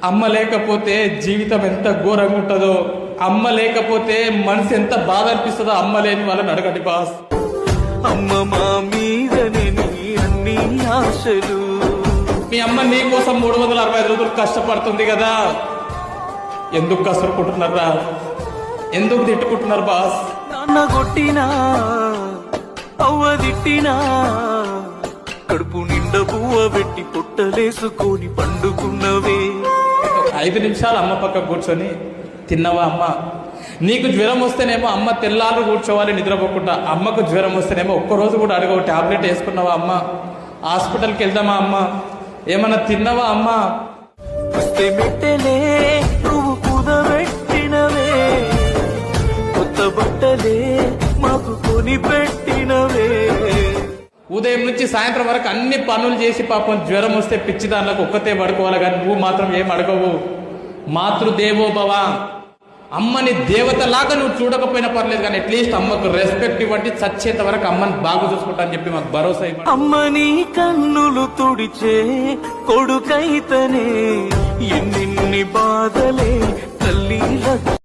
అమ్మ లేకపోతే జీవితం ఎంత ఘోరంగా ఉంటుందో, అమ్మ లేకపోతే మనసు ఎంత బాధ అనిపిస్తుందో అమ్మ లేని వాళ్ళని అడగండి బాస్. అమ్మ మా మీదనే నీ అన్ని ఆశలు. మీ అమ్మ నీ కోసం 365 రోజులు కష్టపడుతుంది కదా, ఎందుకు కష్టపడుకుంటున్నారా? ఎందుకు తిట్టుకుంటున్నారు బాస్? నాన్న కొట్టినా అవ్వ తిట్టినా కడుపు నిండా పువ్వ పెట్టి పొట్టలేసుకొని పండుకున్నవే. 5 నిమిషాలు అమ్మ పక్క కూర్చొని తిన్నవా అమ్మ? నీకు జ్వరం వస్తేనేమో అమ్మ తెల్లారు కూర్చోవాలి నిద్రపోకుండా, అమ్మకు జ్వరం వస్తేనేమో ఒక్కరోజు కూడా అడగవు టాబ్లెట్ వేసుకున్నావా అమ్మ? హాస్పిటల్కి వెళ్దామా అమ్మ? ఏమన్నా తిన్నావా అమ్మ? వస్తే మెట్టలే నువ్వు కుదబెట్టినవే, కొత్త బట్టలే మాకు కొని పెట్టినవే. ఉదయం నుంచి సాయంత్రం వరకు అన్ని పనులు చేసి పాపం జ్వరం వస్తే పిచ్చి దానిలోకి ఒక్కతే పడుకోవాలి, కానీ నువ్వు మాత్రం ఏం అడగవు. మాతృదేవో భవ, అమ్మని దేవతలాగా నువ్వు చూడకపోయినా పర్లేదు, కానీ అట్లీస్ట్ అమ్మకు రెస్పెక్ట్ ఇవ్వండి, చచ్చేంత వరకు అమ్మని బాగా చూసుకుంటా అని చెప్పి మాకు భరోసా ఇవ్వండి. అమ్మని కన్నులు తుడిచే కొడుకైతనే ఎన్నెన్ని బాధలే తల్లి